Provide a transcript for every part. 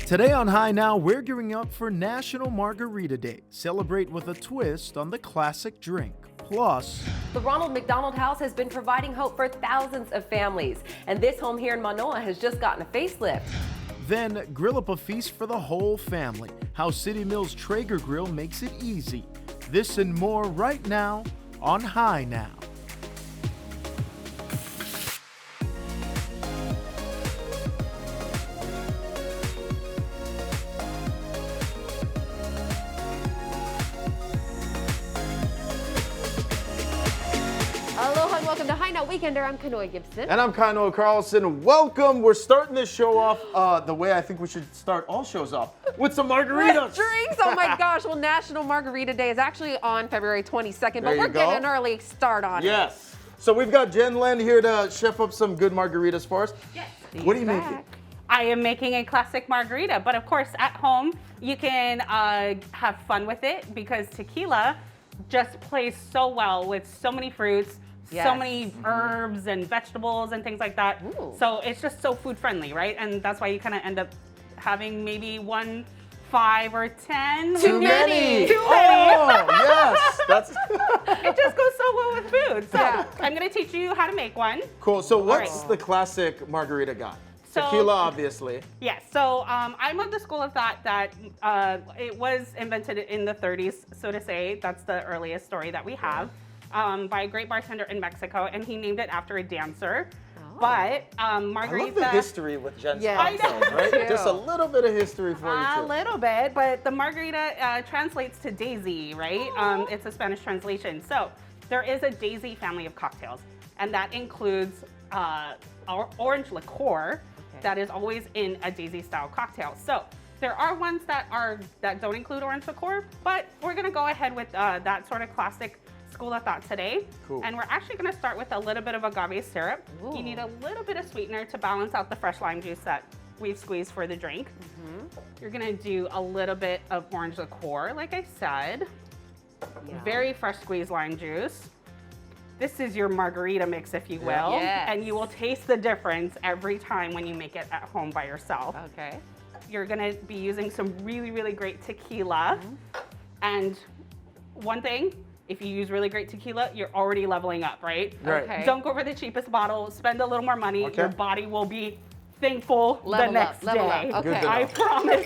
Today on High Now, we're gearing up for National Margarita Day. Celebrate with a twist on the classic drink. Plus, the Ronald McDonald House has been providing hope for thousands of families, and this home here in Manoa has just gotten a facelift. Then, grill up a feast for the whole family. How City Mill's Traeger Grill makes it easy. This and more right now on High Now. Aloha and welcome to High Now Weekender. I'm Kanoa Gibson. And I'm Kanoa Carlson. Welcome. We're starting this show off the way I think we should start all shows off, with some margaritas. With drinks. Oh my gosh. Well, National Margarita Day is actually on February 22nd, but we're getting an early start on it. Yes. So we've got Jen Len here to chef up some good margaritas for us. Yes. What are you making? I am making a classic margarita, but of course at home you can have fun with it because tequila just plays so well with so many fruits. Yes. So many herbs and vegetables and things like that. Ooh. So it's just so food friendly, right? And that's why you kind of end up having maybe 1, 5, or 10. Too many. Too many. Oh, yes. That's It just goes so well with food. So Yeah. I'm going to teach you how to make one. cool. So what's right. the classic margarita got? So- Tequila, obviously. Yes, so I'm of the school of thought that it was invented in the 30s, so to say. That's the earliest story that we have, by a great bartender in Mexico, and he named it after a dancer. Oh. But I Margarita. love the history with Jen's Yeah, I cocktails, know. right? Too. Just a little bit of history for you, A too. little bit, but the Margarita translates to daisy, right? It's a Spanish translation. So there is a daisy family of cocktails, and that includes orange liqueur. That is always in a daisy style cocktail. So there are ones that don't include orange liqueur, but we're gonna go ahead with that sort of classic school of thought today. Cool. And we're actually gonna start with a little bit of agave syrup. Ooh. You need a little bit of sweetener to balance out the fresh lime juice that we've squeezed for the drink. You're gonna do a little bit of orange liqueur, like I said. Yeah. Very fresh squeezed lime juice. This is your margarita mix, if you will. Yes. And you will taste the difference every time when you make it at home by yourself. Okay. You're gonna be using some really, really great tequila. And one thing, if you use really great tequila, you're already leveling up, right? Right. Okay. Don't go for the cheapest bottle, spend a little more money. Okay. Your body will be thankful Level the next up, level day. up. Good Okay. to I know. promise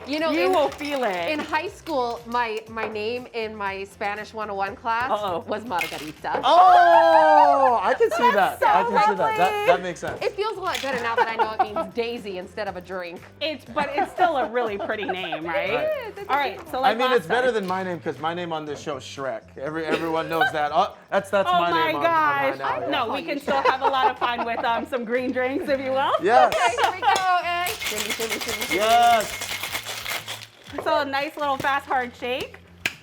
you. You know, You will feel it. in high school, my name in my Spanish 101 class Uh-oh. was Margarita. Oh, I can see that. so I can see that. lovely. That makes sense. It feels a lot better now that I know it means daisy instead of a drink. But it's still a really pretty name, right? Right. It's All right, so I like mean, last it's better time. than my name because my name on this show is Shrek. Everyone knows that. Oh, that's Oh my my name on gosh! High Now, yeah. No, we can still have a lot of fun with some green drinks, if you will. Yes. Okay, here we go, and shimmy, shimmy, shimmy, shimmy. Yes. So a nice little fast hard shake.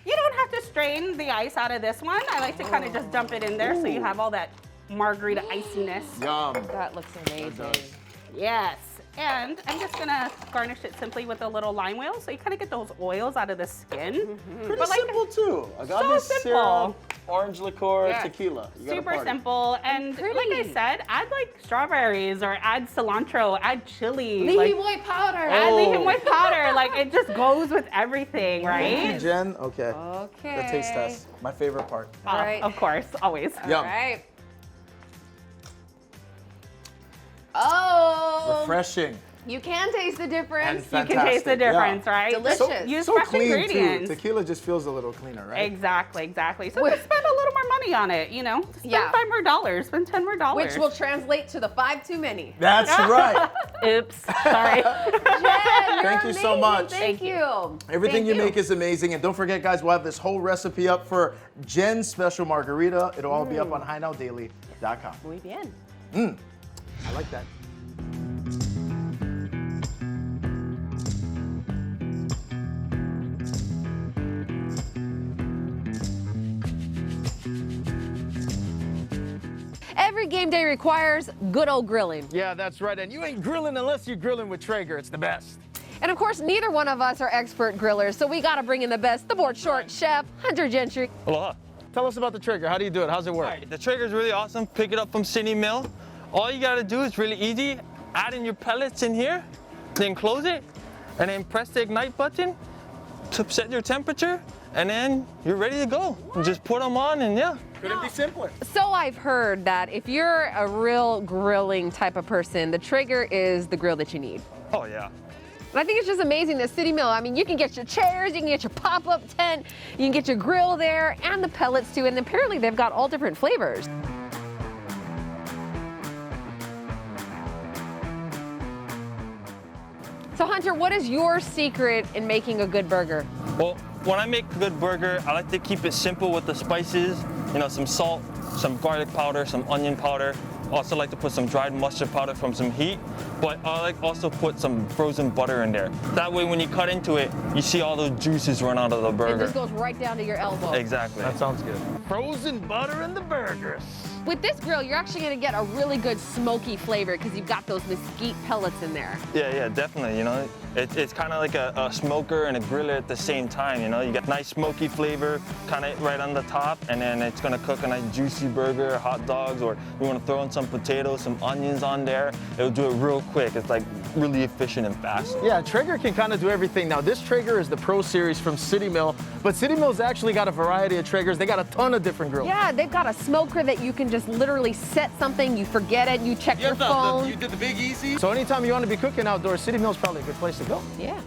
You don't have to strain the ice out of this one. I like to kind of just dump it in there so you have all that margarita iciness. Yum. That looks amazing. does. Yes. And I'm just gonna garnish it simply with a little lime oil so you kind of get those oils out of the skin. Pretty But like- simple too. Agave So syrup, simple. orange liqueur, Yeah. tequila. You got a Super party. simple. And pretty. like I said, add like strawberries or add cilantro, add chili. Leafy like, white powder. add Oh. leafy white powder. Like it just goes with everything, Thank you, right? Jen. Okay. Okay. The taste test. My favorite part. All right. Of course, always. Yum. All right. Oh. Refreshing. You can taste the difference. And You can taste the fantastic, yeah. difference, right? Delicious. Use So fresh clean ingredients. too. Tequila just feels a little cleaner, right? Exactly. So With- just spend a little more money on it, you know? Spend Yeah. $5 more, spend $10 more. Which will translate to the 5 too many. That's right. Oops, sorry. Jen, you're Thank you so amazing. much. Thank you. Everything Thank you make is amazing. And don't forget, guys, we'll have this whole recipe up for Jen's special margarita. It'll all be up on highnowdaily.com. Muy bien. I like that. Every game day requires good old grilling. Yeah, that's right. And you ain't grilling unless you're grilling with Traeger. It's the best. And of course, neither one of us are expert grillers, so we gotta bring in the best, the board short chef, Hunter Gentry. Aloha. Tell us about the Traeger. How do you do it? How's it work? All right, the Traeger is really awesome. Pick it up from City Mill. All you gotta do is really easy. Add in your pellets in here. Then close it, and then press the ignite button to set your temperature, and then you're ready to go. And just put them on, and yeah. Couldn't be simpler. So I've heard that if you're a real grilling type of person, the Traeger is the grill that you need. Oh yeah. And I think it's just amazing that City Mill, I mean, you can get your chairs, you can get your pop-up tent, you can get your grill there, and the pellets too, and apparently they've got all different flavors. So Hunter, what is your secret in making a good burger? Well, when I make a good burger, I like to keep it simple with the spices, you know, some salt, some garlic powder, some onion powder. Also like to put some dried mustard powder from some heat, but I like also put some frozen butter in there. That way when you cut into it, you see all those juices run out of the It burger. just goes right down to your elbow. Exactly. That sounds good. Frozen butter in the burgers. With this grill, you're actually gonna get a really good smoky flavor because you've got those mesquite pellets in there. Yeah, definitely, you know. It's kind of like a smoker and a griller at the same time, you know. You get nice smoky flavor kind of right on the top, and then it's gonna cook a nice juicy burger, hot dogs, or you wanna throw in some potatoes, some onions on there. It'll do it real quick. It's like really efficient and fast. Yeah, Traeger can kind of do everything. Now, this Traeger is the Pro Series from City Mill, but City Mill's actually got a variety of Traegers. They got a ton of different grills. Yeah, they've got a smoker that you can just literally set something, you forget it, you check your phone. You did the Big Easy. So anytime you want to be cooking outdoors, City Mill's probably a good place to go. Yeah.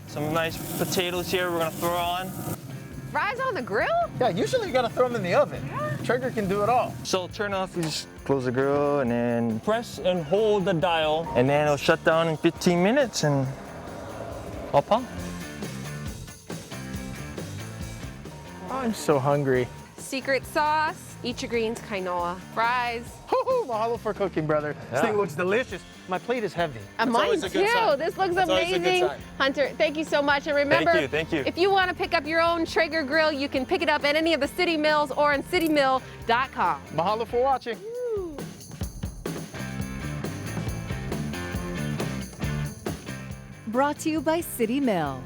Some nice potatoes here we're gonna throw on. Fries on the grill? Yeah, usually you got to throw them in the oven. Traeger can do it all. So turn off, you just close the grill and then press and hold the dial, and then it'll shut down in 15 minutes and all pop. I'm so hungry. Secret sauce, eat your greens, quinoa, fries. Mahalo for cooking, brother. This thing looks delicious. My plate is heavy. Mine too. This looks amazing. Hunter, thank you so much. And remember, Thank you. if you want to pick up your own Traeger grill, you can pick it up at any of the City Mills or on citymill.com. Mahalo for watching. Brought to you by City Mill.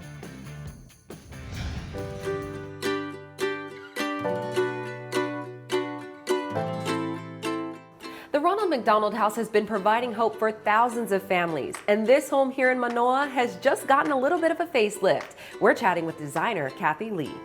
The Ronald McDonald House has been providing hope for thousands of families, and this home here in Manoa has just gotten a little bit of a facelift. We're chatting with designer Kathy Lee.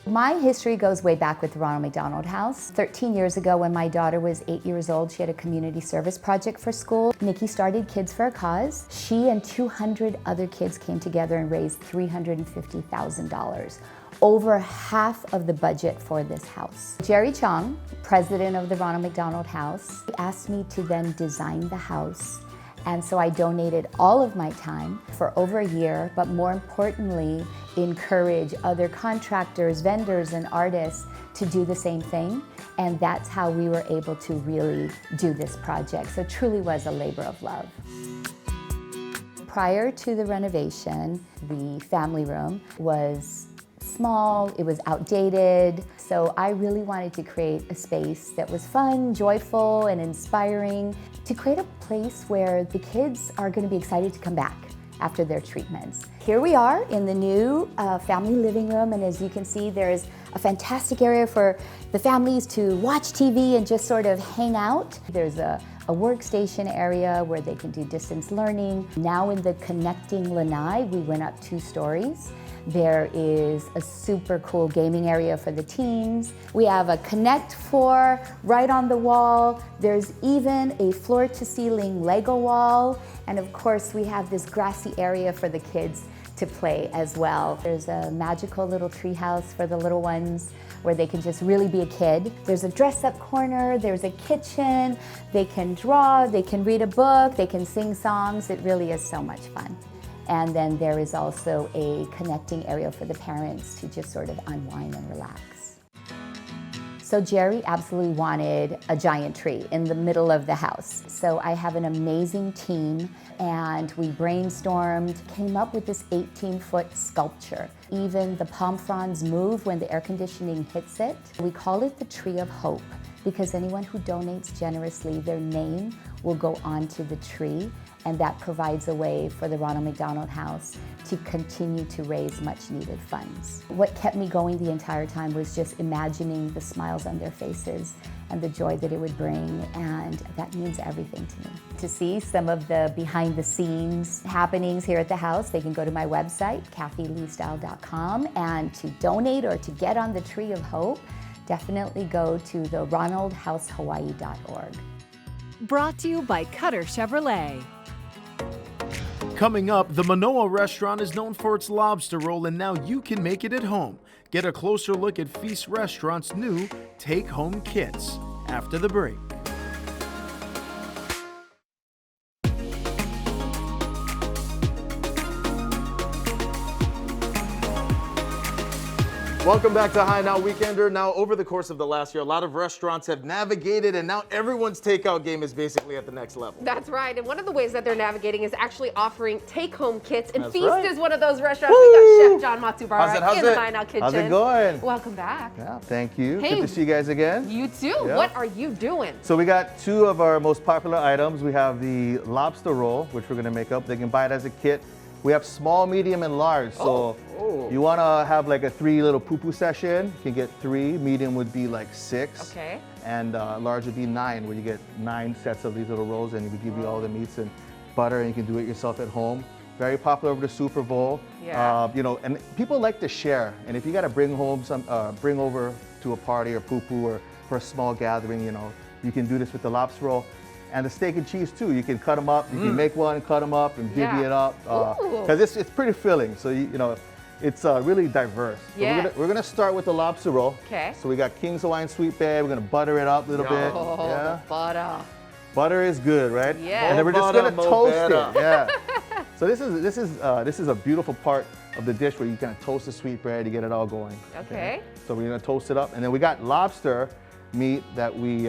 My history goes way back with the Ronald McDonald House. 13 years ago, when my daughter was 8 years old, she had a community service project for school. Nikki started Kids for a Cause. She and 200 other kids came together and raised $350,000. Over half of the budget for this house. Jerry Chong, president of the Ronald McDonald House, asked me to then design the house. And so I donated all of my time for over a year, but more importantly, encourage other contractors, vendors, and artists to do the same thing. And that's how we were able to really do this project. So it truly was a labor of love. Prior to the renovation, the family room was small, it was outdated, so I really wanted to create a space that was fun, joyful, and inspiring, to create a place where the kids are going to be excited to come back after their treatments. Here we are in the new family living room, and as you can see, there's a fantastic area for the families to watch TV and just sort of hang out. There's a workstation area where they can do distance learning. Now in the connecting lanai, we went up 2 stories. There is a super cool gaming area for the teens. We have a Connect 4 right on the wall. There's even a floor-to-ceiling Lego wall. And of course, we have this grassy area for the kids to play as well. There's a magical little tree house for the little ones where they can just really be a kid. There's a dress-up corner, there's a kitchen, they can draw, they can read a book, they can sing songs. It really is so much fun. And then there is also a connecting area for the parents to just sort of unwind and relax. So Jerry absolutely wanted a giant tree in the middle of the house. So I have an amazing team, and we brainstormed, came up with this 18-foot sculpture. Even the palm fronds move when the air conditioning hits it. We call it the Tree of Hope. because anyone who donates generously, their name will go onto the tree, and that provides a way for the Ronald McDonald House to continue to raise much needed funds. What kept me going the entire time was just imagining the smiles on their faces and the joy that it would bring, and that means everything to me. To see some of the behind the scenes happenings here at the house, they can go to my website, kathyleestyle.com, and to donate or to get on the Tree of Hope, definitely go to the ronaldhousehawaii.org. Brought to you by Cutter Chevrolet. Coming up, the Manoa restaurant is known for its lobster roll, and now you can make it at home. Get a closer look at Feast Restaurant's new take-home kits after the break. Welcome back to High Now Weekender. Now, over the course of the last year, a lot of restaurants have navigated, and now everyone's takeout game is basically at the next level. That's right. And one of the ways that they're navigating is actually offering take-home kits. And That's Feast right. is one of those restaurants. We got Chef John Matsubara How's in the it? High Now Kitchen. How's it going? Welcome back. Yeah, thank you. Hey. Good to see you guys again. You too. Yeah. What are you doing? So we got two of our most popular items. We have the lobster roll, which we're gonna make up. They can buy it as a kit. We have small, medium, and large. So you wanna have like a 3 little poo-poo session, you can get 3. Medium would be like 6. Okay. And large would be 9, where you get 9 sets of these little rolls, and we give you all the meats and butter, and you can do it yourself at home. Very popular over the Super Bowl. Yeah. You know, and people like to share. And if you gotta bring home some, bring over to a party or poo-poo or for a small gathering, you know, you can do this with the lobster roll. And the steak and cheese too. You can cut them up. You can make one, cut them up, and divvy it up. Because it's pretty filling. So you know, it's really diverse. So Yes. we're gonna start with the lobster roll. Okay. So we got King's Hawaiian Sweet Bae. We're gonna butter it up a little bit. Oh, Yeah. the butter. Butter is good, right? Yeah. And then we're just Butter, gonna mo toast better. it. Yeah. So this is a beautiful part of the dish where you kind of toast the sweet bread to get it all going. Okay. So we're gonna toast it up, and then we got lobster meat that we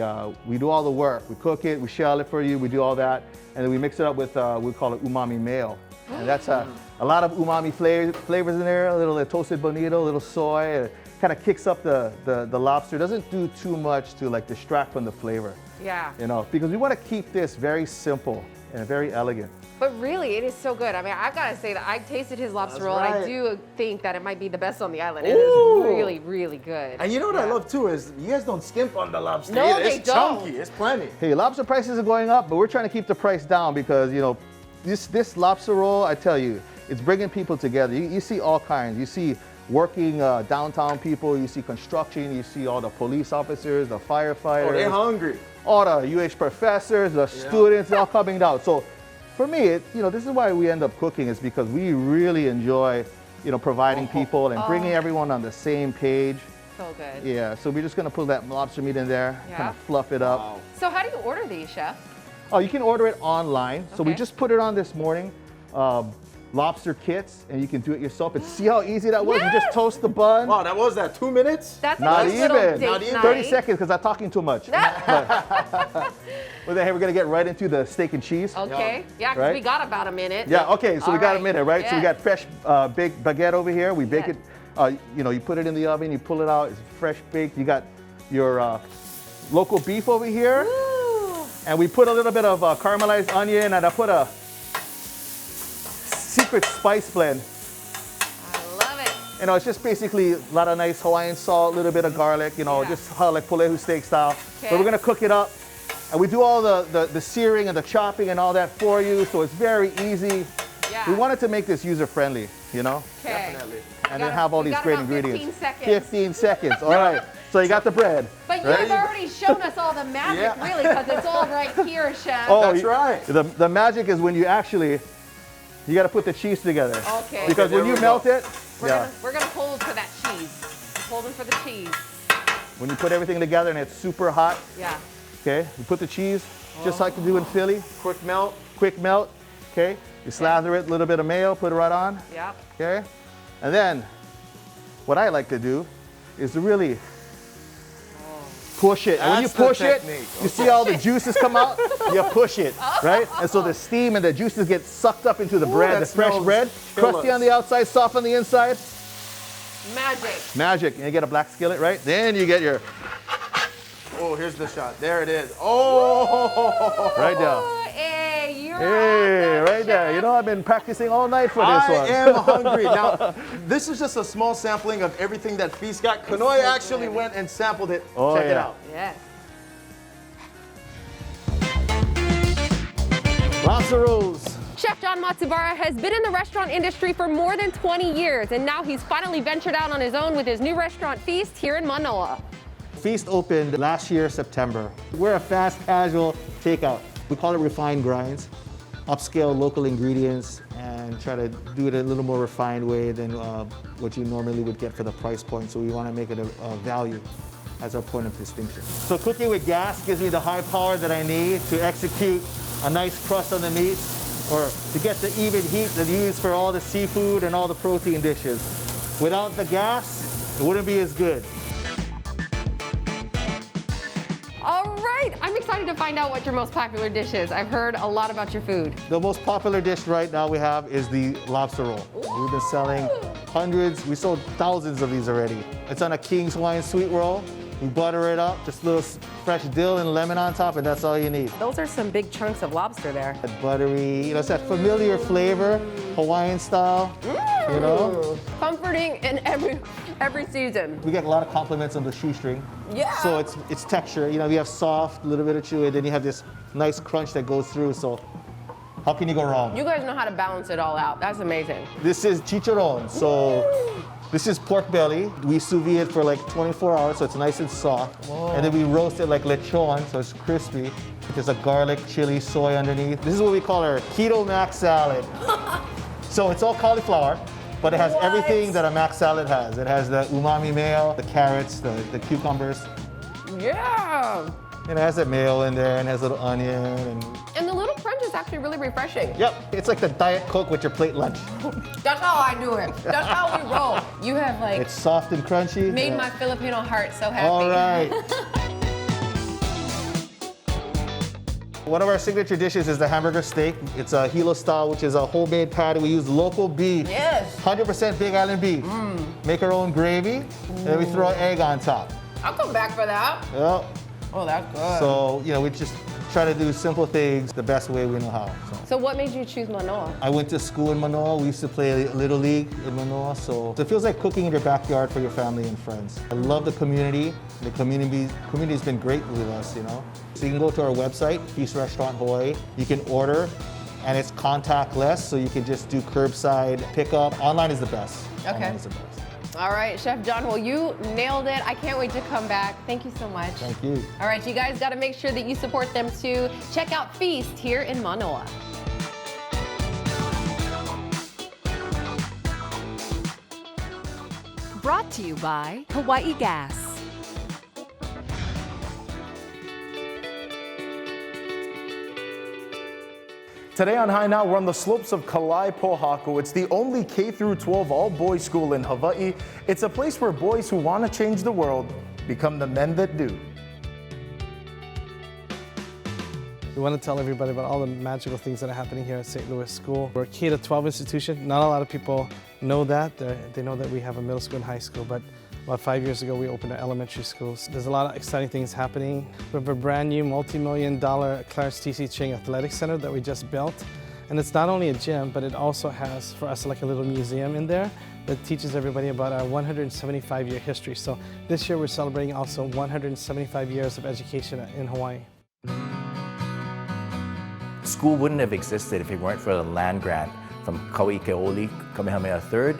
do all the work. We cook it, we shell it for you, we do all that, and then we mix it up with we call it umami mayo, and that's a lot of umami flavors in there. A little toasted bonito, a little soy. It kind of kicks up the lobster. Doesn't do too much to like distract from the flavor. Yeah. You know, because we want to keep this very simple and very elegant. But really, it is so good. I mean, I've got to say that I've tasted his lobster roll, and I right. do think that it might be the best on the island. It is really, really good. And you know what I Yeah. love too is you guys don't skimp on the lobster. No, either. they It's chunky. don't. It's plenty. Hey, lobster prices are going up, but we're trying to keep the price down because, you know, this lobster roll, I tell you, it's bringing people together. You see all kinds. You see working downtown people, you see construction, you see all the police officers, the firefighters. Oh, they're hungry. All the UH professors, the students, they're all coming down. So for me, this is why we end up cooking, is because we really enjoy, providing people and bringing everyone on the same page. So good. Yeah, so we're just gonna put that lobster meat in there, Yeah. kind of fluff it up. So how do you order these, Chef? Oh, you can order it online. So we Okay. just put it on this morning. Lobster kits, and you can do it yourself. And see how easy that was? You just toast the bun. Wow, that was that 2 minutes? That's a Not nice little even. date Not even. night. 30 seconds, because I'm talking too much. Well, then, hey, we're gonna get right into the steak and cheese. Okay. Yeah, because Right? we got about a minute. Yeah, okay, so All we got a right. minute, right? So we Yes. got fresh baked baguette over here. We bake Yes. it, you put it in the oven, you pull it out, it's fresh baked. You got your local beef over here. Ooh. And we put a little bit of caramelized onion, and I put a secret spice blend. I love it. It's just basically a lot of nice Hawaiian salt, a little bit of garlic, Yeah. just how like Pulehu steak style. Okay. So we're gonna cook it up. And we do all the searing and the chopping and all that for you, so it's very easy. Yeah. We wanted to make this user-friendly, Okay. Definitely. and then have all we these got great about ingredients. 15 seconds. 15 seconds, all right. So you got the bread. But right? you've already shown us all the magic, Yeah. really, because it's all right here, Chef. That's right. The magic is when you gotta put the cheese together. Okay. Because there when you we melt go. it, We're gonna hold for that cheese. Holding for the cheese. when you put everything together and it's super hot, Yeah. okay, you put the cheese, just like you do in Philly. Quick melt. Quick melt, okay? You slather it, a little bit of mayo, put it right on, Yep. okay? And then, what I like to do is to really push it. And when you That's the push it, technique. you see all the juices come out, you push it, right? And so the steam and the juices get sucked up into the bread, that the fresh smells bread, crusty killer. on the outside, soft on the inside. Magic. Magic. And you get a black skillet, right? Then you get your Oh, here's the shot. There it is. Oh, Right there. Hey, you're Hey, awesome, right there. Chef. You know, I've been practicing all night for this one. I am hungry. Now, this is just a small sampling of everything that Feast got. Kanoy actually went and sampled it. Oh, Check it yeah. out. Yes. Lobster rolls. Chef John Matsubara has been in the restaurant industry for more than 20 years, and now he's finally ventured out on his own with his new restaurant Feast here in Manoa. Feast opened last year, September. We're a fast casual takeout. We call it refined grinds, upscale local ingredients, and try to do it a little more refined way than what you normally would get for the price point. So we want to make it a value as our point of distinction. So cooking with gas gives me the high power that I need to execute a nice crust on the meat, or to get the even heat that's used for all the seafood and all the protein dishes. Without the gas, it wouldn't be as good. All right, I'm excited to find out what your most popular dish is. I've heard a lot about your food. The most popular dish right now we have is the lobster roll. We've been selling hundreds, we sold thousands of these already. It's on a King's Hawaiian sweet roll. We butter it up, just a little fresh dill and lemon on top, and that's all you need. Those are some big chunks of lobster there. That buttery, you know, it's that familiar flavor, Hawaiian style, you know? Comforting in every season. We get a lot of compliments on the shoestring. Yeah. So it's texture, you know, we have soft, a little bit of chewy, then you have this nice crunch that goes through, so how can you go wrong? You guys know how to balance it all out. That's amazing. This is chicharron, so this is pork belly. We sous vide it for like 24 hours, so it's nice and soft. Whoa. And then we roast it like lechon, so it's crispy. There's a garlic, chili, soy underneath. This is what we call our keto mac salad. So it's all cauliflower, but it has everything that a mac salad has. It has the umami mayo, the carrots, the cucumbers. Yeah. And it has that mayo in there, and has a little onion. And the little crunch is actually really refreshing. Yep, it's like the Diet Coke with your plate lunch. That's how I do it. That's how we roll. You have like It's soft and crunchy. made my Filipino heart so happy. All right. One of our signature dishes is the hamburger steak. It's a hilo style, which is a homemade patty. We use local beef. Yes. 100% Big Island beef. Make our own gravy, and then we throw an egg on top. I'll come back for that. Yep. Oh, that's good. So, you know, we just try to do simple things the best way we know how. So what made you choose Manoa? I went to school in Manoa. We used to play Little League in Manoa. So it feels like cooking in your backyard for your family and friends. I love the community. The community's been great with us, you know. So you can go to our website, Feast Restaurant Hawaii. You can order, and it's contactless, so you can just do curbside pickup. Online is the best. Okay. Online is the best. All right, Chef John, well, you nailed it. I can't wait to come back. Thank you so much. Thank you. All right, you guys got to make sure that you support them too. Check out Feast here in Manoa. Brought to you by Hawaii Gas. Today on High Now, we're on the slopes of Kalai Pohaku. It's the only K-12 all-boys school in Hawaii. It's a place where boys who want to change the world become the men that do. We want to tell everybody about all the magical things that are happening here at St. Louis School. We're a K-12 institution. Not a lot of people know that. They know that we have a middle school and high school, but about 5 years ago, we opened our elementary schools. There's a lot of exciting things happening. We have a brand new multi-million-dollar Clarence T.C. Ching Athletic Center that we just built. And it's not only a gym, but it also has, for us, like a little museum in there that teaches everybody about our 175-year history. So this year, we're celebrating also 175 years of education in Hawaii. School wouldn't have existed if it weren't for the land grant from Kauikeoli Kamehameha III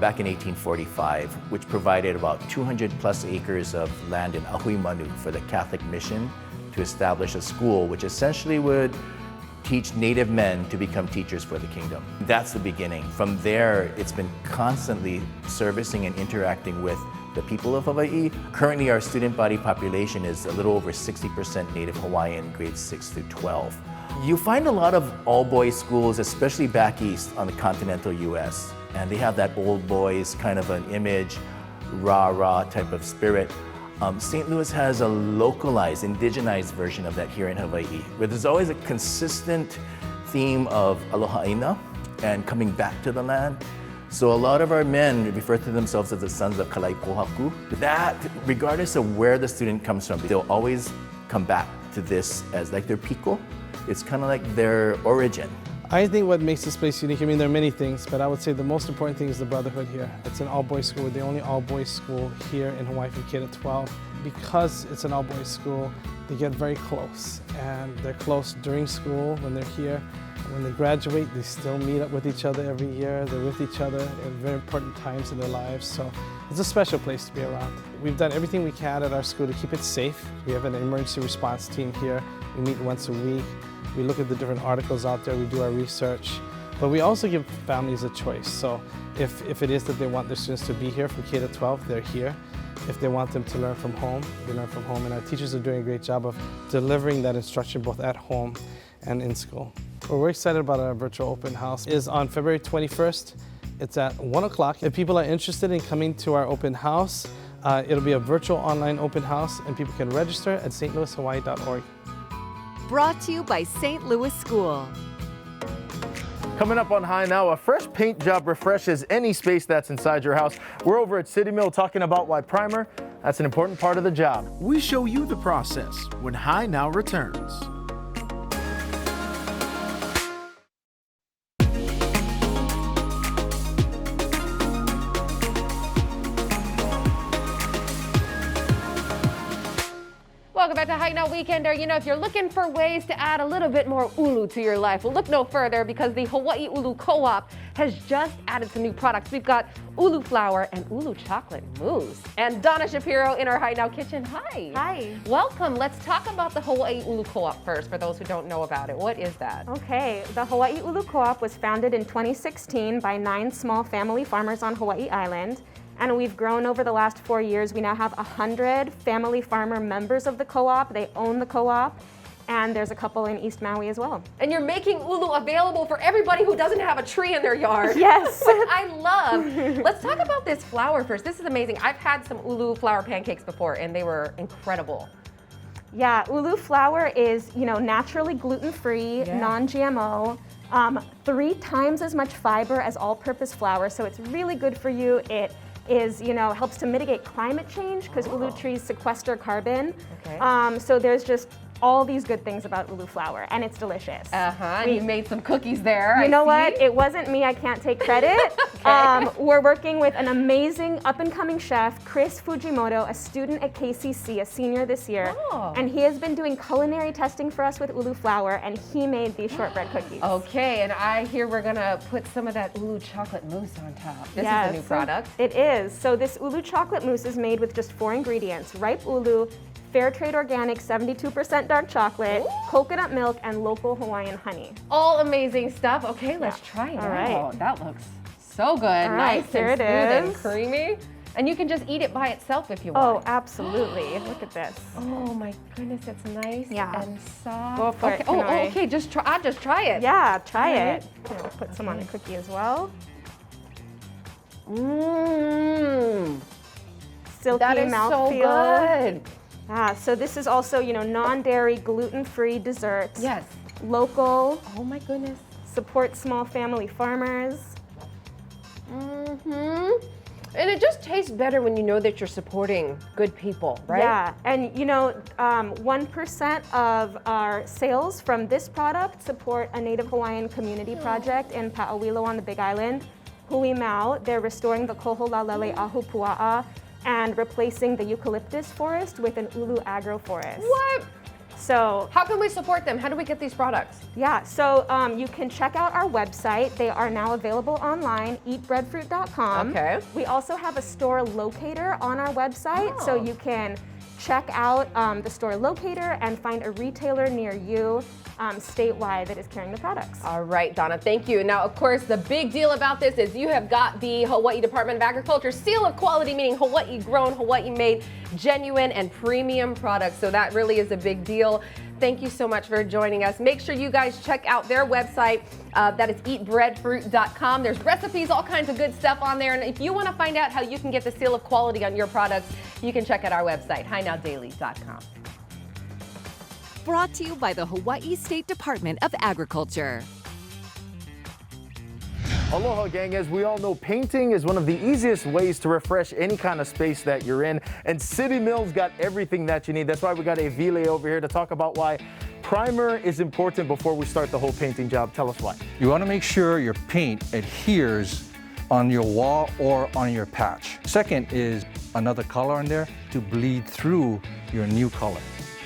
back in 1845, which provided about 200 plus acres of land in Ahuimanu for the Catholic mission to establish a school which essentially would teach Native men to become teachers for the kingdom. That's the beginning. From there, it's been constantly servicing and interacting with the people of Hawaii. Currently, our student body population is a little over 60% Native Hawaiian, grades 6 through 12. You find a lot of all-boys schools, especially back east on the continental US, and they have that old boys kind of an image, rah-rah type of spirit. St. Louis has a localized, indigenized version of that here in Hawaii, where there's always a consistent theme of aloha ina and coming back to the land. So a lot of our men refer to themselves as the sons of Kalaipohaku. That, regardless of where the student comes from, they'll always come back to this as like their piko. It's kind of like their origin. I think what makes this place unique, I mean, there are many things, but I would say the most important thing is the brotherhood here. It's an all-boys school. We're the only all-boys school here in Hawaii from K to 12. Because it's an all-boys school, they get very close, and they're close during school when they're here. When they graduate, they still meet up with each other every year. They're with each other at very important times in their lives. So it's a special place to be around. We've done everything we can at our school to keep it safe. We have an emergency response team here. We meet once a week. We look at the different articles out there. We do our research. But we also give families a choice. So if it is that they want their students to be here from K to 12, they're here. If they want them to learn from home, they learn from home. And our teachers are doing a great job of delivering that instruction both at home and in school. We're excited about our virtual open house. It is on February 21st. It's at 1 o'clock. If people are interested in coming to our open house, it'll be a virtual online open house, and people can register at stlouishawaii.org. Brought to you by St. Louis School. Coming up on High Now, a fresh paint job refreshes any space that's inside your house. We're over at City Mill talking about why primer, that's an important part of the job. We show you the process when High Now returns. Welcome back to High Now Weekender. You know, if you're looking for ways to add a little bit more ulu to your life, well, look no further because the Hawaii Ulu Co-op has just added some new products. We've got ulu flour and ulu chocolate mousse. And Donna Shapiro in our High Now kitchen. Hi. Hi. Welcome. Let's talk about the Hawaii Ulu Co-op first for those who don't know about it. What is that? Okay, the Hawaii Ulu Co-op was founded in 2016 by 9 small family farmers on Hawaii Island. And we've grown over the last 4 years. We now have 100 family farmer members of the co-op. They own the co-op. And there's a couple in East Maui as well. And you're making ulu available for everybody who doesn't have a tree in their yard. Yes. Which I love. Let's talk about this flour first. This is amazing. I've had some ulu flour pancakes before and they were incredible. Yeah, ulu flour is, naturally gluten-free, non-GMO, 3 times as much fiber as all-purpose flour. So it's really good for you. It is, helps to mitigate climate change because ulu trees sequester carbon. Okay. So there's just all these good things about ulu flour, and it's delicious. You made some cookies there. You know what? It wasn't me. I can't take credit. Okay. We're working with an amazing up-and-coming chef, Chris Fujimoto, a student at KCC, a senior this year. Oh. And he has been doing culinary testing for us with ulu flour, and he made these shortbread cookies. Okay, and I hear we're gonna put some of that ulu chocolate mousse on top. This is a new product. It is. So this ulu chocolate mousse is made with just 4 ingredients: ripe ulu, fair trade organic 72% dark chocolate, coconut milk, and local Hawaiian honey. All amazing stuff. Okay, let's try it out. Right. That looks so good. Right, nice and smooth and creamy. And you can just eat it by itself if you want. Oh, absolutely. Look at this. Oh my goodness, it's nice and soft. Go for it. Okay, I'll just try it. Yeah, try it. I'll put some on the cookie as well. Mmm. Silky that is mouthfeel. So good. So this is also, non-dairy, gluten-free desserts. Yes. Local. Oh my goodness. Support small family farmers. And it just tastes better when you know that you're supporting good people, right? Yeah, and 1% of our sales from this product support a Native Hawaiian community project in Pa'awilo on the Big Island. Hui Mau, they're restoring the Koholalele Ahupua'a and replacing the eucalyptus forest with an ulu agroforest. What? So how can we support them? How do we get these products? Yeah, so you can check out our website. They are now available online, eatbreadfruit.com. Okay. We also have a store locator on our website, so you can check out the store locator and find a retailer near you statewide that is carrying the products. All right, Donna, thank you. Now, of course, the big deal about this is you have got the Hawaii Department of Agriculture seal of quality, meaning Hawaii grown, Hawaii made, genuine and premium products. So that really is a big deal. Thank you so much for joining us. Make sure you guys check out their website. That is eatbreadfruit.com. There's recipes, all kinds of good stuff on there. And if you want to find out how you can get the seal of quality on your products, you can check out our website, highnowdaily.com. Brought to you by the Hawaii State Department of Agriculture. Aloha gang, as we all know, painting is one of the easiest ways to refresh any kind of space that you're in, and City Mill's got everything that you need. That's why we got Evile over here to talk about why primer is important before we start the whole painting job. Tell us why. You want to make sure your paint adheres on your wall or on your patch. Second is another color in there to bleed through your new color.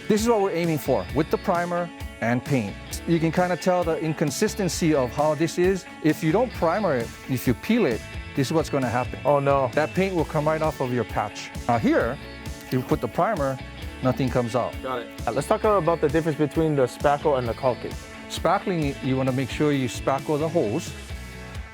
This is what we're aiming for with the primer and paint. You can kind of tell the inconsistency of how this is. If you don't primer it, if you peel it, this is what's going to happen. Oh no. That paint will come right off of your patch. Now here, you put the primer, nothing comes out. Got it. Let's talk about the difference between the spackle and the caulking. Spackling, you want to make sure you spackle the holes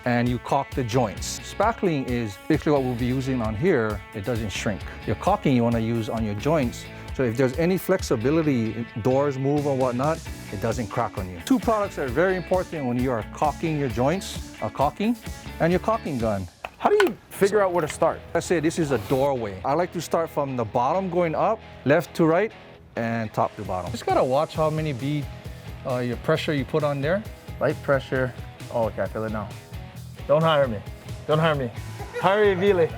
and you caulk the joints. Spackling is basically what we'll be using on here. It doesn't shrink. Your caulking you want to use on your joints. So if there's any flexibility, doors move or whatnot, it doesn't crack on you. Two products that are very important when you are caulking your joints, caulking, and your caulking gun. How do you figure out where to start? I say this is a doorway. I like to start from the bottom going up, left to right, and top to bottom. Just gotta watch how many bead, your pressure you put on there. Light pressure. Oh, okay, I feel it now. Don't hire me. Don't hire me. Hire Evile.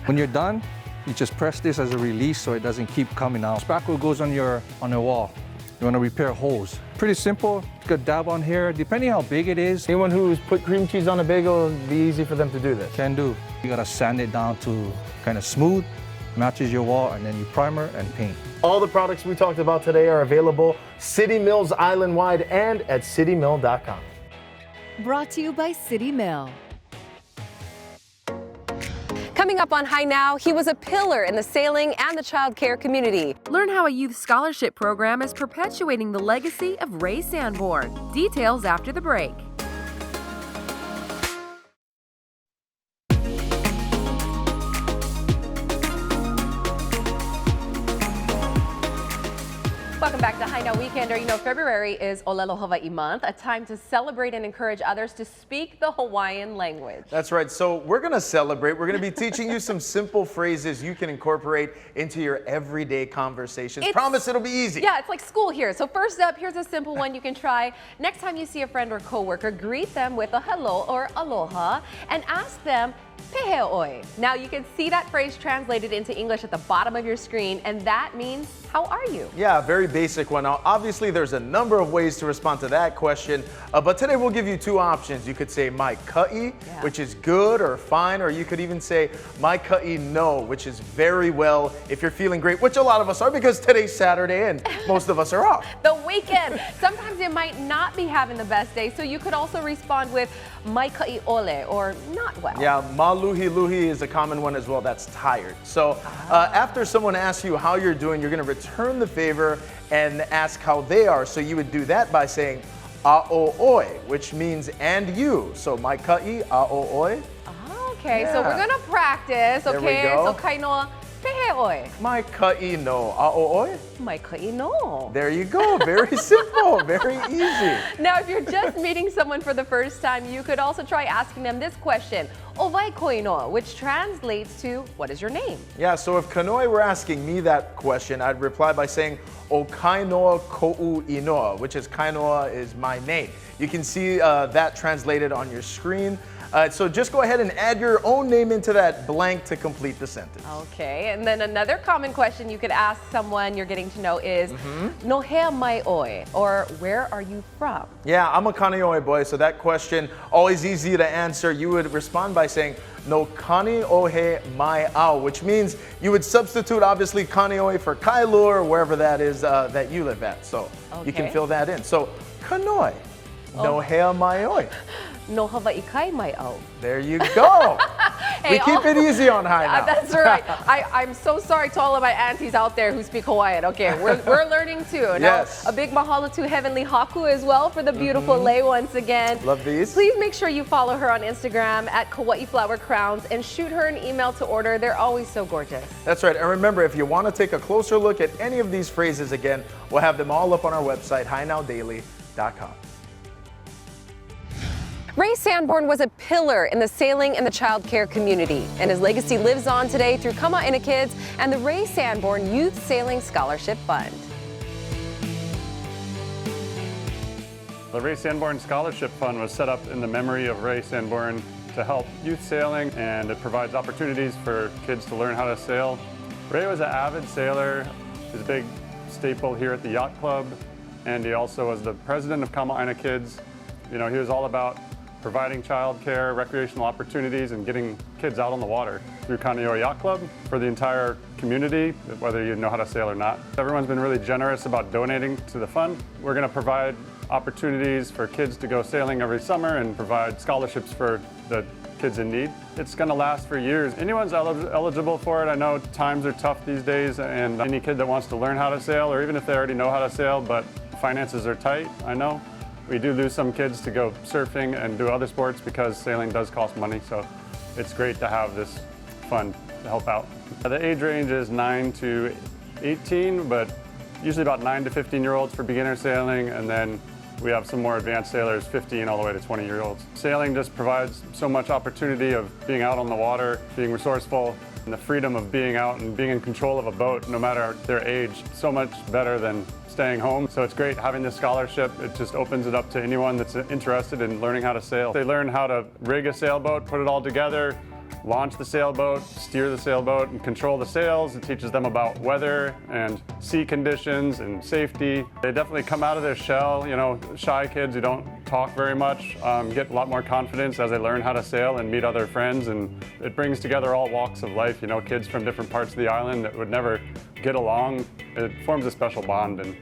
When you're done, you just press this as a release so it doesn't keep coming out. Spackle goes on your wall. You want to repair holes. Pretty simple. You could dab on here, depending how big it is. Anyone who's put cream cheese on a bagel, it'd be easy for them to do this. Can do. You gotta sand it down to kind of smooth, matches your wall, and then you primer and paint. All the products we talked about today are available City Mill's island-wide and at citymill.com. Brought to you by City Mill. Coming up on High Now, he was a pillar in the sailing and the child care community. Learn how a youth scholarship program is perpetuating the legacy of Ray Sanborn. Details after the break. Welcome back to High Now Weekender. You know, February is Olelo Hawaii month, a time to celebrate and encourage others to speak the Hawaiian language. That's right. So we're going to celebrate. We're going to be teaching you some simple phrases you can incorporate into your everyday conversations. Promise it'll be easy. Yeah, it's like school here. So first up, here's a simple one you can try. Next time you see a friend or coworker, greet them with a hello or aloha and ask them, Pehe oi. Now you can see that phrase translated into English at the bottom of your screen, and that means, how are you? Yeah, very basic one. Now, obviously, there's a number of ways to respond to that question, but today we'll give you two options. You could say mai ka'i, which is good or fine, or you could even say mai ka'i no, which is very well if you're feeling great, which a lot of us are because today's Saturday and most of us are off. The weekend. Sometimes you might not be having the best day, so you could also respond with mai ka'i ole, or not well. Yeah, ma luhi luhi is a common one as well. That's tired. So after someone asks you how you're doing, you're going to return the favor and ask how they are. So you would do that by saying a'o oi, which means and you. So mai ka'i a'o oi. Okay, so we're going to practice. There we Okay, go. so kaino pehe oi. Mai ka'i no a'o oi. Mai ka'i no. There you go. Very simple. Very easy. Now, if you're just meeting someone for the first time, you could also try asking them this question, Ovai koino, which translates to, what is your name? Yeah, so if Kanoi were asking me that question, I'd reply by saying, O kainoa ko'u inoa, which is kainoa is my name. You can see that translated on your screen. So just go ahead and add your own name into that blank to complete the sentence. Okay, and then another common question you could ask someone you're getting to know is, No hea mai oi, or where are you from? Yeah, I'm a Kaneohe boy, so that question, always easy to answer. You would respond by saying, No Kaneohe mai au, which means you would substitute, obviously, Kaneohe for Kailua, or wherever that is that you live at. So you can fill that in. So, Kanoi, no hea mai oi. No Hawaii kai mai au. There you go. We keep it easy on High Now. That's right. I'm so sorry to all of my aunties out there who speak Hawaiian. Okay, we're learning too. Yes. Now, a big mahalo to Heavenly Haku as well for the beautiful lei once again. Love these. Please make sure you follow her on Instagram at Kauai Flower Crowns and shoot her an email to order. They're always so gorgeous. That's right. And remember, if you want to take a closer look at any of these phrases again, we'll have them all up on our website, highnowdaily.com. Ray Sanborn was a pillar in the sailing and the child care community, and his legacy lives on today through Kama'ina Kids and the Ray Sanborn Youth Sailing Scholarship Fund. The Ray Sanborn Scholarship Fund was set up in the memory of Ray Sanborn to help youth sailing, and it provides opportunities for kids to learn how to sail. Ray was an avid sailor. He's a big staple here at the Yacht Club, and he also was the president of Kama'aina Kids. You know, he was all about providing childcare, recreational opportunities, and getting kids out on the water through Kaneohe Yacht Club for the entire community, whether you know how to sail or not. Everyone's been really generous about donating to the fund. We're going to provide opportunities for kids to go sailing every summer and provide scholarships for the kids in need. It's going to last for years. Anyone's eligible for it. I know times are tough these days, and any kid that wants to learn how to sail, or even if they already know how to sail, but finances are tight, I know. We do lose some kids to go surfing and do other sports because sailing does cost money, so it's great to have this fund to help out. The age range is 9 to 18, but usually about 9 to 15-year-olds for beginner sailing, and then we have some more advanced sailors, 15 all the way to 20-year-olds. Sailing just provides so much opportunity of being out on the water, being resourceful, and the freedom of being out and being in control of a boat, no matter their age, so much better than staying home. So it's great having this scholarship. It just opens it up to anyone that's interested in learning how to sail. They learn how to rig a sailboat, put it all together, launch the sailboat, steer the sailboat, and control the sails. It teaches them about weather and sea conditions and safety. They definitely come out of their shell. You know, shy kids who don't talk very much get a lot more confidence as they learn how to sail and meet other friends, and it brings together all walks of life. You know, kids from different parts of the island that would never get along. It forms a special bond, and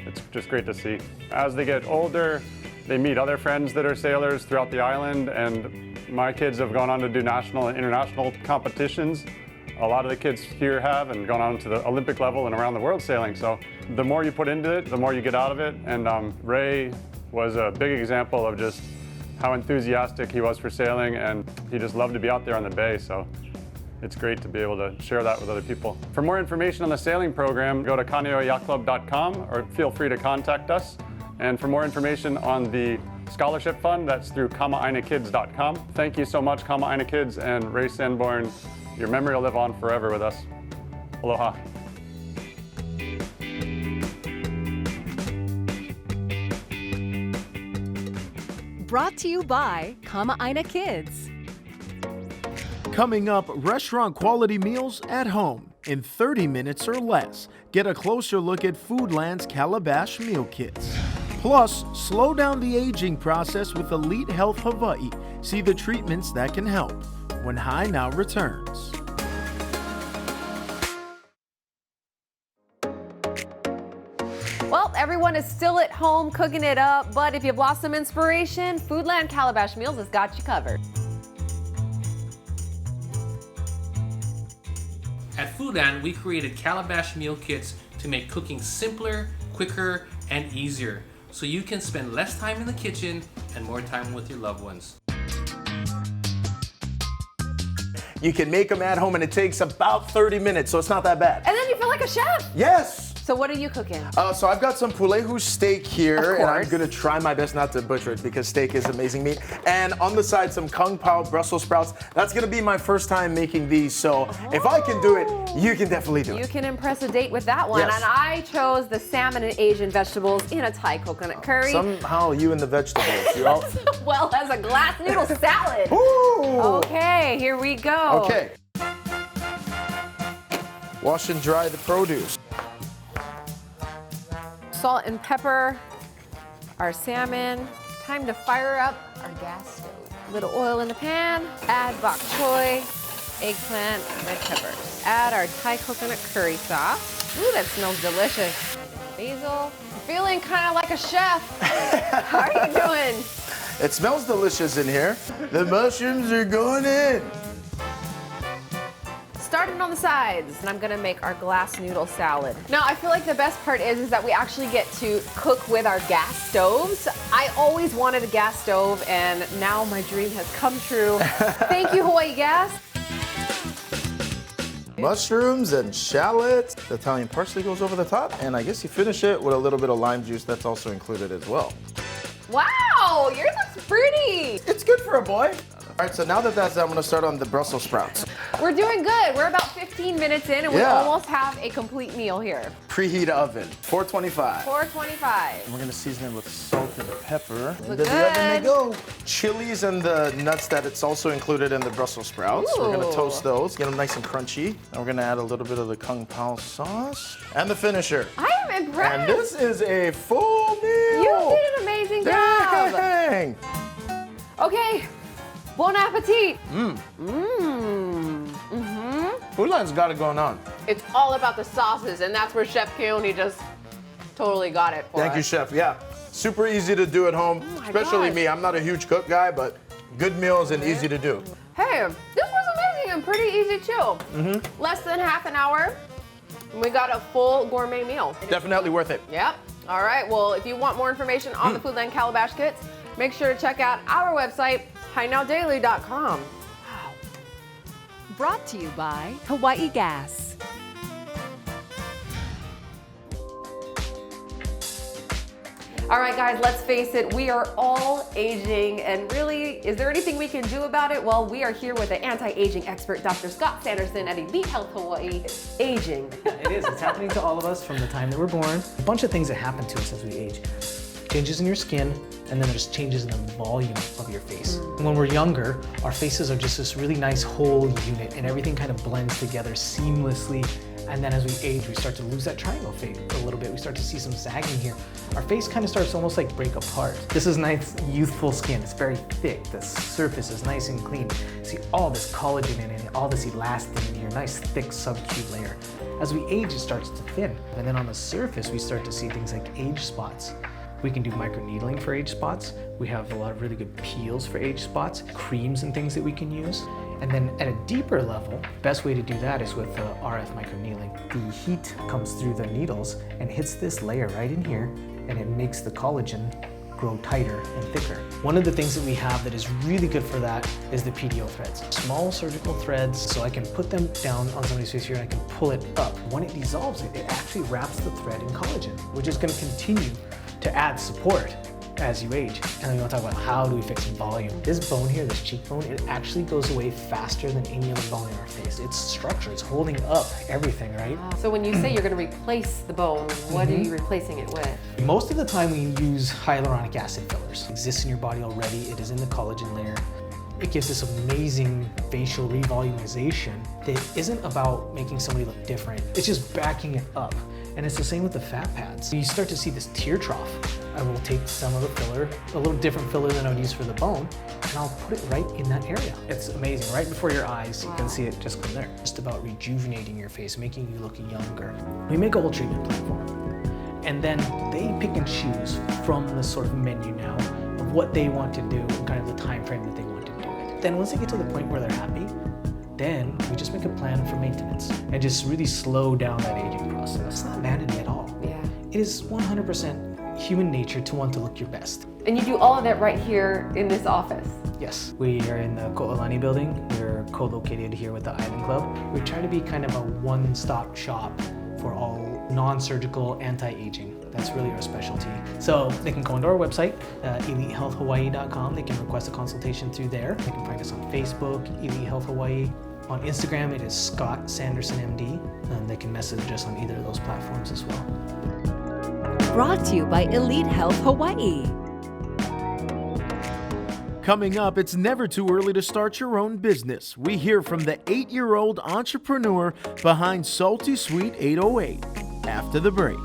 it's just great to see. As they get older, they meet other friends that are sailors throughout the island, and my kids have gone on to do national and international competitions. A lot of the kids here have, and gone on to the Olympic level and around the world sailing. So the more you put into it, the more you get out of it. And Ray was a big example of just how enthusiastic he was for sailing, and he just loved to be out there on the bay. So it's great to be able to share that with other people. For more information on the sailing program, go to kaneoheyachtclub.com or feel free to contact us. And for more information on the scholarship fund, that's through kama'ainakids.com. Thank you so much, Kama'aina Kids and Ray Sanborn. Your memory will live on forever with us. Aloha. Brought to you by Kama'aina Kids. Coming up, restaurant quality meals at home in 30 minutes or less. Get a closer look at Foodland's Calabash Meal Kits. Plus, slow down the aging process with Elite Health Hawaii. See the treatments that can help when High Now returns. Well, everyone is still at home cooking it up, but if you've lost some inspiration, Foodland Calabash Meals has got you covered. At Foodland, we created Calabash Meal Kits to make cooking simpler, quicker, and easier, so you can spend less time in the kitchen and more time with your loved ones. You can make them at home, and it takes about 30 minutes, so it's not that bad. And then you feel like a chef. Yes. So what are you cooking? So I've got some pulehu steak here, and I'm gonna try my best not to butcher it because steak is amazing meat. And on the side, some kung pao Brussels sprouts. That's gonna be my first time making these, so if I can do it, you can definitely do it. You can impress a date with that one. Yes. And I chose the salmon and Asian vegetables in a Thai coconut curry. Somehow you and the vegetables, you're all... well as a glass noodle salad. Ooh. Okay, here we go. Okay. Wash and dry the produce. Salt and pepper, our salmon. Time to fire up our gas stove. Little oil in the pan. Add bok choy, eggplant, red peppers. Add our Thai coconut curry sauce. Ooh, that smells delicious. Basil. I'm feeling kind of like a chef. How are you doing? It smells delicious in here. The mushrooms are going in. Starting on the sides, and I'm gonna make our glass noodle salad. Now, I feel like the best part is that we actually get to cook with our gas stoves. I always wanted a gas stove, and now my dream has come true. Thank you, Hawaii Gas. Mushrooms and shallots. The Italian parsley goes over the top, and I guess you finish it with a little bit of lime juice that's also included as well. Wow, yours looks pretty. It's good for a boy. All right, so now that that's done, I'm gonna start on the Brussels sprouts. We're doing good. We're about 15 minutes in and we almost have a complete meal here. Preheat oven, 425. 425. And we're gonna season it with salt and pepper. Look Into the oven they good. go. Chilies and the nuts that it's also included in the Brussels sprouts. We're gonna Ooh. toast those, get them nice and crunchy. And we're gonna add a little bit of the Kung Pao sauce. And the finisher. I am impressed. And this is a full meal. You did an amazing job. Dang. Okay, bon appetit. Food Line's got it going on. It's all about the sauces, and that's where Chef Keone just totally got it for us. Thank you, Chef. Yeah, super easy to do at home, especially me. I'm not a huge cook guy, but good meals and easy to do. Hey, this was amazing and pretty easy too. Less than half an hour, and we got a full gourmet meal. Definitely worth it. Yep. All right, well, if you want more information on the Food Line Calabash Kits, make sure to check out our website, HiNowDaily.com. Brought to you by Hawaii Gas. All right, guys, let's face it, we are all aging, and really, is there anything we can do about it? Well, we are here with the anti-aging expert, Dr. Scott Sanderson at Elite Health Hawaii. Aging. It is. It's happening to all of us from the time that we're born. A bunch of things that happen to us as we age. Changes in your skin, and then there's changes in the volume of your face. When we're younger, our faces are just this really nice whole unit, and everything kind of blends together seamlessly. And then as we age, we start to lose that triangle shape a little bit. We start to see some sagging here. Our face kind of starts to almost like break apart. This is nice, youthful skin. It's very thick. The surface is nice and clean. See all this collagen in it, all this elastin in here, nice thick subcute layer. As we age, it starts to thin. And then on the surface, we start to see things like age spots. We can do microneedling for age spots. We have a lot of really good peels for age spots, creams and things that we can use. And then at a deeper level, best way to do that is with RF microneedling. The heat comes through the needles and hits this layer right in here, and it makes the collagen grow tighter and thicker. One of the things that we have that is really good for that is the PDO threads. Small surgical threads, so I can put them down on somebody's face here and I can pull it up. When it dissolves, it actually wraps the thread in collagen, which is gonna continue to add support as you age. And then we want to talk about how do we fix volume. This bone here, this cheekbone, it actually goes away faster than any other bone in our face. Its structure is holding up everything, right? So when you say you're going to replace the bone, what are you replacing it with? Most of the time we use hyaluronic acid fillers. It exists in your body already. It is in the collagen layer. It gives this amazing facial revolumization that isn't about making somebody look different. It's just backing it up. And it's the same with the fat pads. You start to see this tear trough. I will take some of the filler, a little different filler than I would use for the bone, and I'll put it right in that area. It's amazing, right before your eyes, you can see it just come there. Just about rejuvenating your face, making you look younger. We make a whole treatment plan for them. And then they pick and choose from the sort of menu now of what they want to do and kind of the time frame that they want to do it. Then once they get to the point where they're happy, then we just make a plan for maintenance and just really slow down that aging process. It's not vanity at all. Yeah. It is 100% human nature to want to look your best. And you do all of that right here in this office? Yes. We are in the Ko'olani building. We're co-located here with the Island Club. We try to be kind of a one-stop shop for all non-surgical anti-aging. That's really our specialty. So they can go onto our website, elitehealthhawaii.com. They can request a consultation through there. They can find us on Facebook, Elite Health Hawaii. On Instagram, it is Scott Sanderson MD, and they can message us on either of those platforms as well. Brought to you by Elite Health Hawaii. Coming up, it's never too early to start your own business. We hear from the 8-year-old entrepreneur behind Salty Sweet 808 after the break.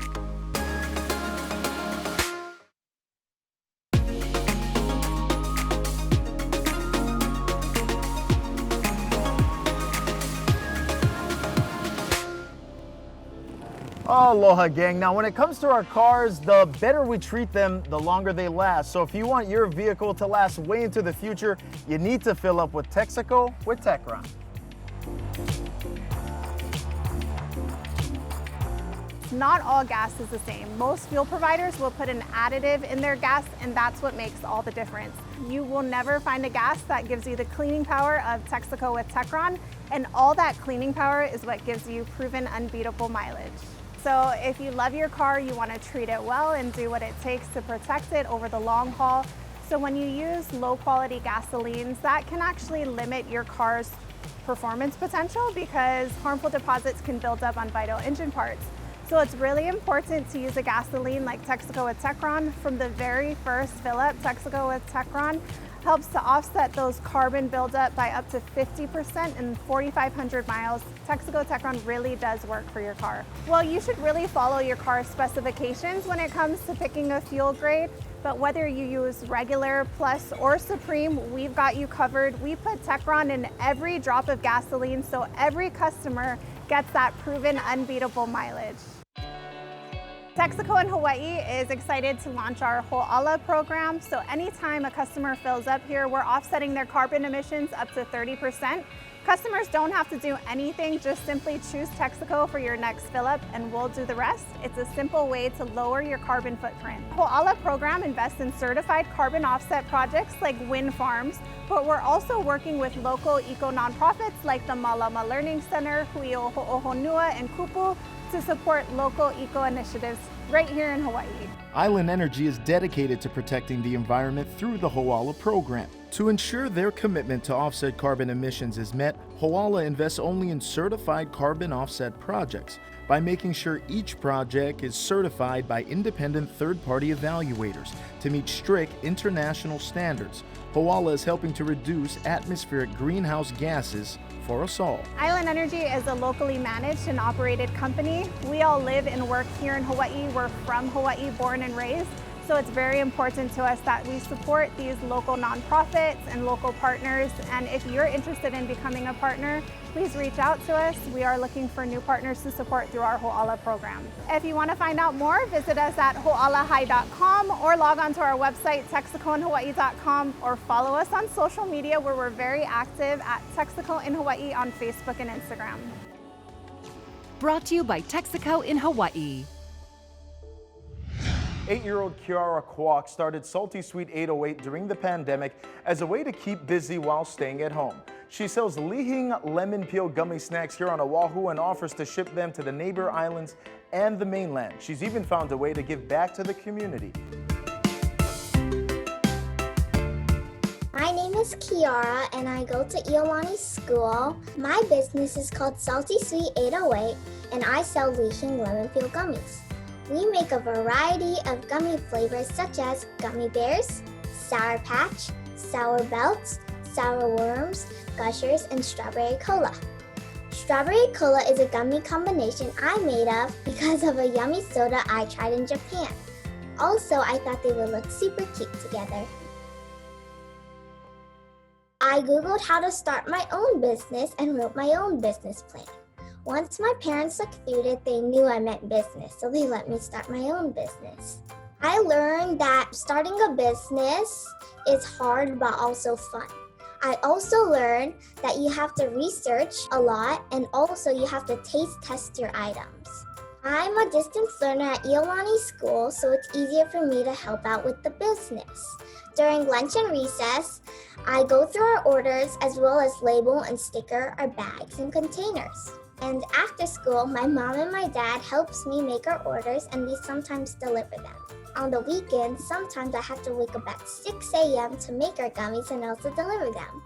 Aloha, gang. Now, when it comes to our cars, the better we treat them, the longer they last. So if you want your vehicle to last way into the future, you need to fill up with Texaco with Techron. Not all gas is the same. Most fuel providers will put an additive in their gas, and that's what makes all the difference. You will never find a gas that gives you the cleaning power of Texaco with Techron, and all that cleaning power is what gives you proven unbeatable mileage. So if you love your car, you want to treat it well and do what it takes to protect it over the long haul. So when you use low quality gasolines, that can actually limit your car's performance potential because harmful deposits can build up on vital engine parts. So it's really important to use a gasoline like Texaco with Techron. From the very first fill up, Texaco with Techron helps to offset those carbon buildup by up to 50% in 4,500 miles. Texaco Techron really does work for your car. Well, you should really follow your car's specifications when it comes to picking a fuel grade, but whether you use regular, plus, or Supreme, we've got you covered. We put Techron in every drop of gasoline so every customer gets that proven unbeatable mileage. Texaco in Hawaii is excited to launch our Ho'ala program. So anytime a customer fills up here, we're offsetting their carbon emissions up to 30%. Customers don't have to do anything, just simply choose Texaco for your next fill up and we'll do the rest. It's a simple way to lower your carbon footprint. Ho'ala program invests in certified carbon offset projects like wind farms, but we're also working with local eco nonprofits like the Malama Learning Center, Huio Ho'ohonua, and Kupu to support local eco initiatives right here in Hawaii. Island Energy is dedicated to protecting the environment through the Ho'ala program. To ensure their commitment to offset carbon emissions is met, Ho'ala invests only in certified carbon offset projects by making sure each project is certified by independent third-party evaluators to meet strict international standards. Ho'ala is helping to reduce atmospheric greenhouse gases for us all. Island Energy is a locally managed and operated company. We all live and work here in Hawaii. We're from Hawaii, born and raised. So it's very important to us that we support these local nonprofits and local partners. And if you're interested in becoming a partner, please reach out to us. We are looking for new partners to support through our Ho'ala program. If you want to find out more, visit us at ho'alahigh.com or log on to our website, texacoinhawaii.com, or follow us on social media where we're very active at Texaco in Hawaii on Facebook and Instagram. Brought to you by Texaco in Hawaii. 8-year-old Kiara Kwok started Salty Sweet 808 during the pandemic as a way to keep busy while staying at home. She sells Lihing lemon peel gummy snacks here on Oahu and offers to ship them to the neighbor islands and the mainland. She's even found a way to give back to the community. My name is Kiara and I go to Iolani School. My business is called Salty Sweet 808 and I sell Lihing lemon peel gummies. We make a variety of gummy flavors such as gummy bears, Sour Patch, Sour Belts, Sour Worms, Gushers, and Strawberry Cola. Strawberry Cola is a gummy combination I made of because of a yummy soda I tried in Japan. Also, I thought they would look super cute together. I Googled how to start my own business and wrote my own business plan. Once my parents looked through it, they knew I meant business, so they let me start my own business. I learned that starting a business is hard but also fun. I also learned that you have to research a lot and also you have to taste test your items. I'm a distance learner at Iolani School, so it's easier for me to help out with the business. During lunch and recess, I go through our orders as well as label and sticker our bags and containers. And after school, my mom and my dad helps me make our orders and we sometimes deliver them. On the weekends, sometimes I have to wake up at 6 a.m. to make our gummies and also deliver them.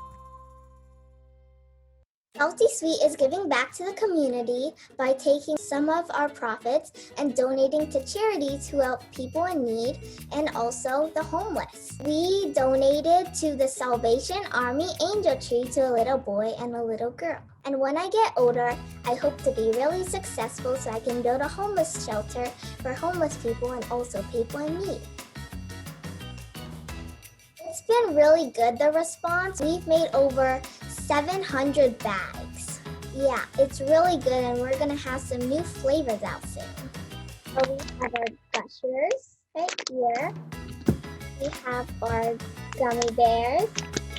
Salty Sweet is giving back to the community by taking some of our profits and donating to charities who help people in need and also the homeless. We donated to the Salvation Army Angel Tree to a little boy and a little girl. And when I get older, I hope to be really successful so I can build a homeless shelter for homeless people and also people in need. It's been really good, the response. We've made over 700 bags. Yeah, it's really good and we're gonna have some new flavors out soon. So we have our Gushers right here. We have our gummy bears.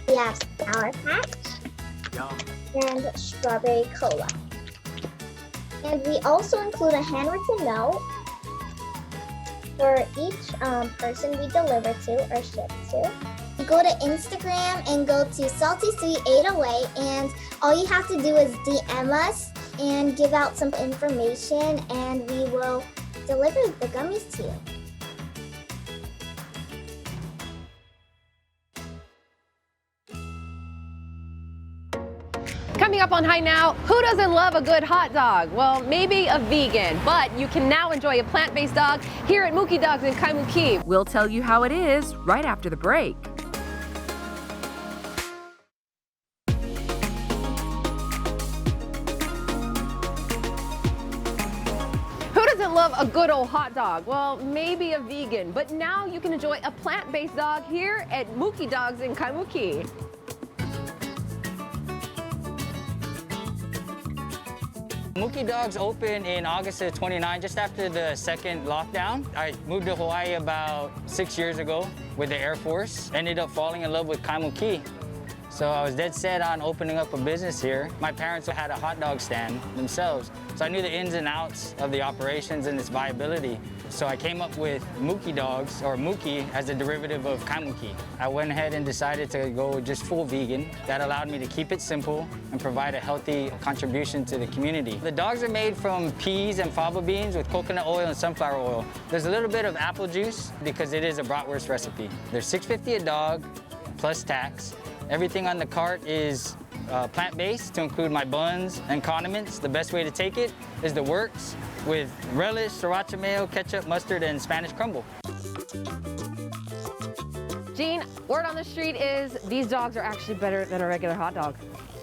We have Sour Patch. Yum. And Strawberry Cola. And we also include a handwritten note for each person we deliver to or ship to. Go to Instagram and go to Salty Sweet 808 and all you have to do is DM us and give out some information and we will deliver the gummies to you. Coming Coming up on Hi Now, who doesn't love a good hot dog? Well, maybe a vegan, but you can now enjoy a plant-based dog here at Mookie Dogs in Kaimuki. We'll tell you how it is right after the break. Who doesn't love a good old hot dog? Well, maybe a vegan, but now you can enjoy a plant-based dog here at Mookie Dogs in Kaimuki. Mookie Dogs opened in August of 29, just after the second lockdown. I moved to Hawaii about 6 years ago with the Air Force. Ended up falling in love with Kaimuki. So I was dead set on opening up a business here. My parents had a hot dog stand themselves, so I knew the ins and outs of the operations and its viability. So I came up with Mookie Dogs, or Mookie, as a derivative of Kaimuki. I went ahead and decided to go just full vegan. That allowed me to keep it simple and provide a healthy contribution to the community. The dogs are made from peas and fava beans with coconut oil and sunflower oil. There's a little bit of apple juice because it is a bratwurst recipe. They're $6.50 a dog, plus tax. Everything on the cart is plant-based to include my buns and condiments. The best way to take it is the works with relish, sriracha mayo, ketchup, mustard, and Spanish crumble. Gene, word on the street is these dogs are actually better than a regular hot dog.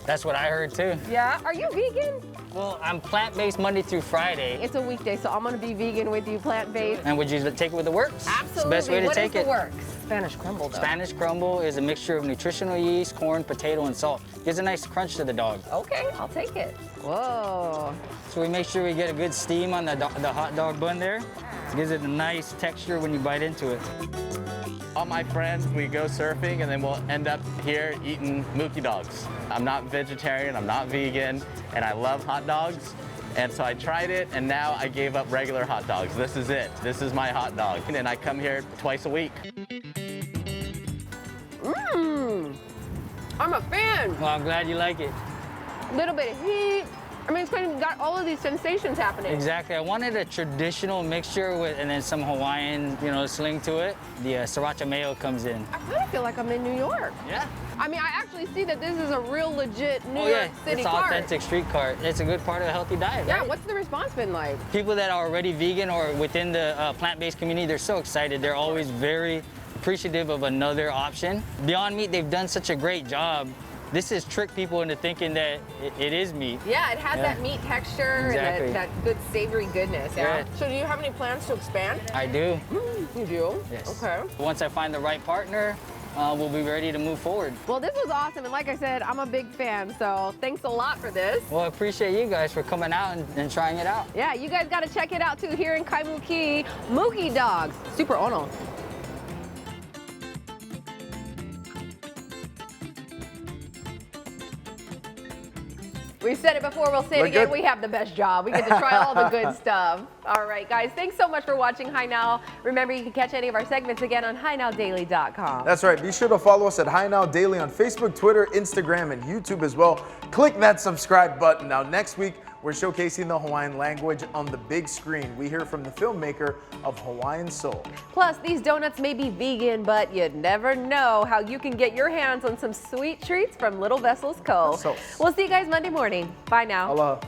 That's what I heard too. Yeah? Are you vegan? Well, I'm plant-based Monday through Friday. It's a weekday, so I'm gonna be vegan with you, plant-based. And would you take it with the works? Absolutely. It's the best way to take it. What is the works? Spanish crumble, though. Spanish crumble is a mixture of nutritional yeast, corn, potato, and salt. Gives a nice crunch to the dog. Okay, I'll take it. Whoa. So we make sure we get a good steam on the hot dog bun there. It gives it a nice texture when you bite into it. All my friends, we go surfing and then we'll end up here eating Mookie Dogs. I'm not vegetarian, I'm not vegan, and I love hot dogs. And so I tried it, and now I gave up regular hot dogs. This is it. This is my hot dog. And I come here twice a week. I'm a fan. Well, I'm glad you like it. Little bit of heat. I mean, it's kind of got all of these sensations happening. Exactly. I wanted a traditional mixture with, and then some Hawaiian, sling to it. The sriracha mayo comes in. I kind of feel like I'm in New York. Yeah. I mean, I actually see that this is a real legit New Oh, York yeah. City It's cart. authentic street cart. It's a good part of a healthy diet, Yeah, right? what's the response been like? People that are already vegan or within the plant-based community, they're so excited. They're always very appreciative of another option. Beyond Meat, they've done such a great job. This has tricked people into thinking that it is meat. Yeah, it has that meat texture Exactly. and that good savory goodness. Yeah. Yeah. So do you have any plans to expand? I do. You do? Yes. Okay. Once I find the right partner, we'll be ready to move forward. Well, this was awesome, and like I said, I'm a big fan, so thanks a lot for this. Well, I appreciate you guys for coming out and trying it out. Yeah, you guys got to check it out too here in Kaimuki. Mookie Dogs. Super ono. We said it before, we'll say it again. We have the best job. We get to try all the good stuff. All right, guys, thanks so much for watching Hi Now. Remember, you can catch any of our segments again on HiNowDaily.com. That's right. Be sure to follow us at Hi Now Daily on Facebook, Twitter, Instagram, and YouTube as well. Click that subscribe button. Now, next week, we're showcasing the Hawaiian language on the big screen. We hear from the filmmaker of Hawaiian Soul. Plus, these donuts may be vegan, but you'd never know how you can get your hands on some sweet treats from Little Vessels Co. We'll see you guys Monday morning. Bye now. Aloha.